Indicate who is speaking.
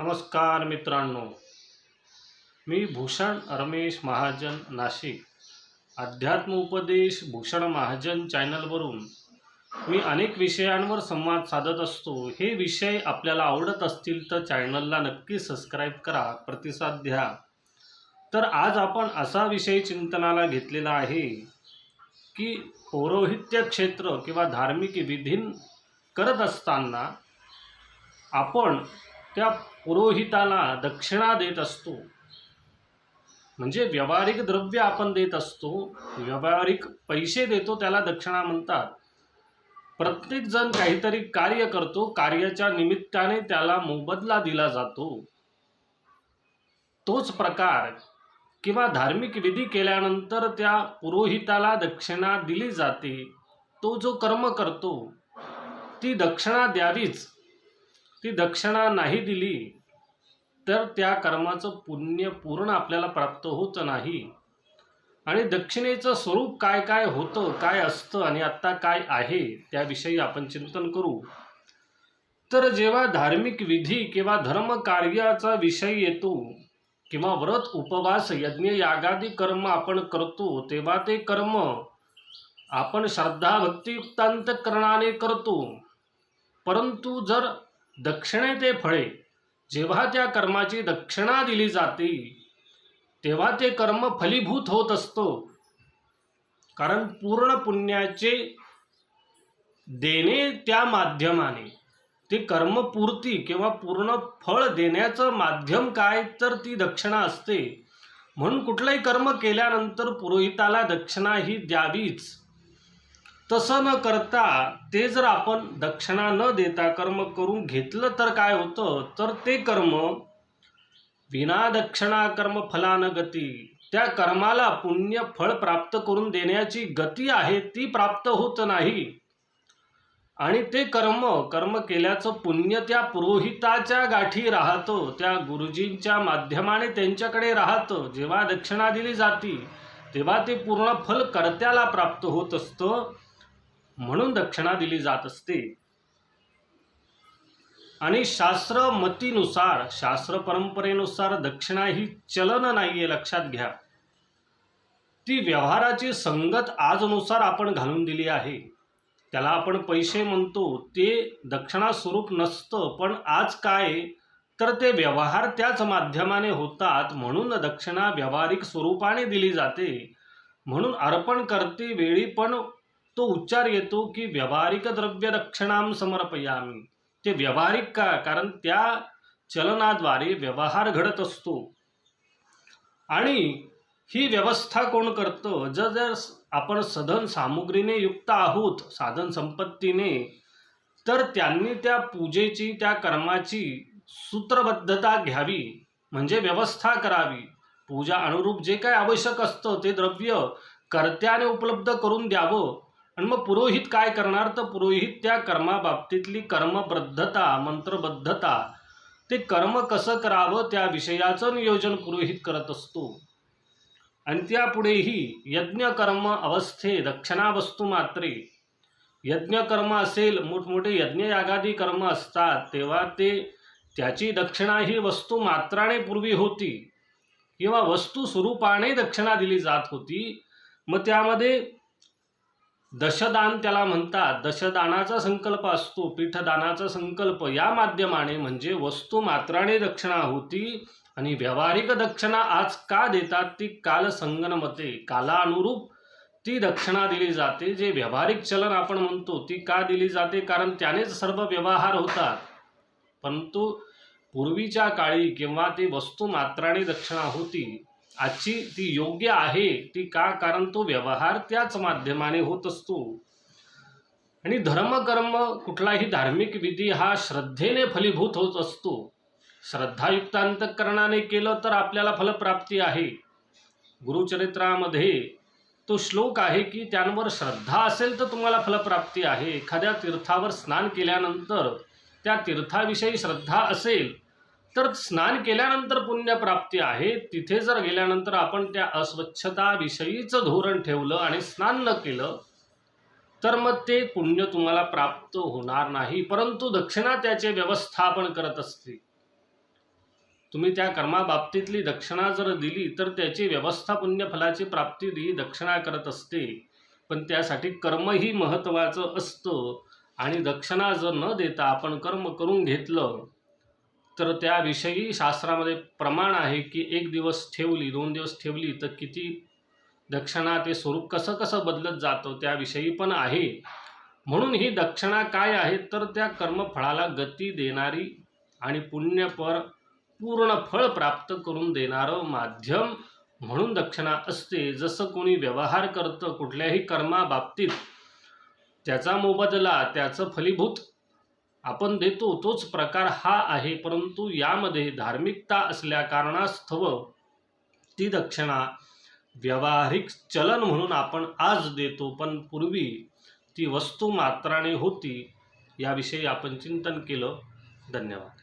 Speaker 1: नमस्कार मित्रांनो, मी भूषण रमेश महाजन नाशिक. अध्यात्म उपदेश भूषण महाजन चॅनलवरून मी अनेक विषयांवर संवाद साधत असतो. हे विषय आपल्याला आवडत असतील तर चॅनलला नक्की सबस्क्राईब करा, प्रतिसाद द्या. तर आज आपण असा विषय चिंतनाला घेतलेला आहे की पौरोहित्य क्षेत्र किंवा धार्मिक विधी करत असताना आपण त्या पुरोहिताला दक्षिणा देत असतो. म्हणजे व्यावहारिक द्रव्य आपण देत असतो, व्यावहारिक पैसे देतो, त्याला दक्षिणा म्हणतात. प्रत्येक जण काहीतरी कार्य करतो, कार्याच्या निमित्ताने त्याला मोबदला दिला जातो. तोच प्रकार किंवा धार्मिक विधी केल्यानंतर त्या पुरोहिताला दक्षिणा दिली जाते. तो जो कर्म करतो ती दक्षिणा द्यावीच. ती दक्षिणा नाही दिली तर त्या कर्माचं पुण्य पूर्ण आपल्याला प्राप्त होत नाही. आणि दक्षिणेचं स्वरूप काय काय होतं, काय असतं आणि आत्ता काय आहे त्याविषयी आपण चिंतन करू. तर जेव्हा धार्मिक विधी किंवा धर्म कार्याचा विषय येतो किंवा व्रत उपवास यज्ञ यागादी कर्म आपण करतो, तेव्हा ते कर्म आपण श्रद्धा भक्तियुक्त अंतःकरणाने करतो. परंतु जर दक्षिणे ते फळे, जेव्हा त्या कर्माची दक्षिणा दिली जाते तेव्हा ते कर्म फलीभूत होत असतं. कारण पूर्ण पुण्याचे देणे त्या माध्यमाने ते कर्मपूर्ती किंवा पूर्ण फळ देण्याचं माध्यम काय तर ती दक्षिणा असते. म्हणून कुठलंही कर्म केल्यानंतर पुरोहिताला दक्षिणा ही द्यावीच. तसं न करता ते जर आपण दक्षिणा न देता कर्म करून घेतलं तर काय होतं, तर ते कर्म विना दक्षिणा कर्म फलान गती, त्या कर्माला पुण्य फळ प्राप्त करून देण्याची गती आहे ती प्राप्त होत नाही. आणि ते कर्म केल्याचं पुण्य त्या पुरोहिताच्या गाठी राहतं, त्या गुरुजींच्या माध्यमाने त्यांच्याकडे राहतं. जेव्हा दक्षिणा दिली जाते तेव्हा ते पूर्ण फल कर्त्याला प्राप्त होत असतं. म्हणून दक्षिणा दिली जात असते. आणि शास्त्रमतीनुसार, शास्त्र परंपरेनुसार दक्षिणा ही चलन नाही आहे, लक्षात घ्या. ती व्यवहाराची संगत आजनुसार आपण घालून दिली आहे. त्याला आपण पैसे म्हणतो, ते दक्षिणा स्वरूप नसतं. पण आज काय तर ते व्यवहार त्याच माध्यमाने होतात, म्हणून दक्षिणा व्यावहारिक स्वरूपाने दिली जाते. म्हणून अर्पण करते वेळी पण तो उच्चार येतो की व्यावहारिक द्रव्य दक्षिणाम समर्पयामी. ते व्यावहारिक का, कारण त्या चलनाद्वारे व्यवहार घडत असतो. आणि ही व्यवस्था कोण करतं, जर आपण साधन सामुग्रीने युक्त आहोत, साधन संपत्तीने, तर त्यांनी त्या पूजेची, त्या कर्माची सूत्रबद्धता घ्यावी, म्हणजे व्यवस्था करावी. पूजा अनुरूप जे काय आवश्यक असतं ते द्रव्य कर्त्याने उपलब्ध करून द्यावं. आणि मग पुरोहित काय करणार, तर पुरोहित त्या कर्माबाबतीतली कर्मबद्धता, मंत्रबद्धता, ते कर्म कसं करावं त्या विषयाचं नियोजन पुरोहित करत असतो. आणि त्यापुढेही यज्ञकर्म अवस्थे दक्षिणा वस्तू मात्रे, यज्ञकर्म असेल, मोठमोठे यज्ञ यागादी कर्म असतात, तेव्हा त्याची दक्षिणा ही वस्तू मात्राने पूर्वी होती किंवा वस्तू स्वरूपाने दक्षिणा दिली जात होती. मग त्यामध्ये दशदान त्याला म्हणतात. दशदानाचा संकल्प असतो, पीठदानाचा संकल्प, या माध्यमाने म्हणजे वस्तू मात्राने दक्षिणा होती. आणि व्यावहारिक दक्षिणा आज का देतात, ती कालसंगनमते, कालानुरूप ती दक्षिणा दिली जाते. जे व्यावहारिक चलन आपण म्हणतो ती का दिली जाते, कारण त्यानेच सर्व व्यवहार होतात. परंतु पूर्वीच्या काळी किंवा ती वस्तू मात्राने दक्षिणा होती, आजची ती योग्य आहे. ती का, कारण तो व्यवहार त्याच माध्यमाने होत असतो. आणि धर्मकर्म, कुठलाही धार्मिक विधी हा श्रद्धेने फलीभूत होत असतो. श्रद्धायुक्त अंतःकरणाने केलं तर आपल्याला फलप्राप्ती आहे. गुरुचरित्रामध्ये तो श्लोक आहे की त्यांवर श्रद्धा असेल तर तुम्हाला फलप्राप्ती आहे. एखाद्या तीर्थावर स्नान केल्यानंतर त्या तीर्थाविषयी श्रद्धा असेल तर स्नान केल्यानंतर पुण्यप्राप्ती आहे. तिथे जर गेल्यानंतर आपण त्या अस्वच्छताविषयीचं धोरण ठेवलं आणि स्नान न केलं तर मग ते पुण्य तुम्हाला प्राप्त होणार नाही. परंतु दक्षिणा त्याचे व्यवस्थापन करत असते. तुम्ही त्या कर्माबाबतीतली दक्षिणा जर दिली तर त्याची व्यवस्था पुण्यफलाची प्राप्ती ही दक्षिणा करत असते. पण त्यासाठी कर्मही महत्त्वाचं असतं आणि दक्षिणा जर न देता आपण कर्म करून घेतलं तर त्याविषयी शास्त्रामध्ये प्रमाण आहे की 1 दिवस ठेवली, 2 दिवस ठेवली तर किती दक्षिणा ते स्वरूप कसं कसं बदलत जातं त्याविषयी पण आहे. म्हणून ही दक्षिणा काय आहे तर त्या कर्मफळाला गती देणारी आणि पूर्ण फळ प्राप्त करून देणारं माध्यम म्हणून दक्षिणा असते. जसं कोणी व्यवहार करतं कुठल्याही कर्माबाबतीत त्याचा मोबदला त्याचं फलीभूत आपण देतो तोच प्रकार हा आहे. परंतु यामध्ये धार्मिकता असल्या कारणास्तव ती दक्षिणा व्यावहारिक चलन म्हणून आपण आज देतो, पण पूर्वी ती वस्तू मात्राने होती. याविषयी आपण चिंतन केलं. धन्यवाद.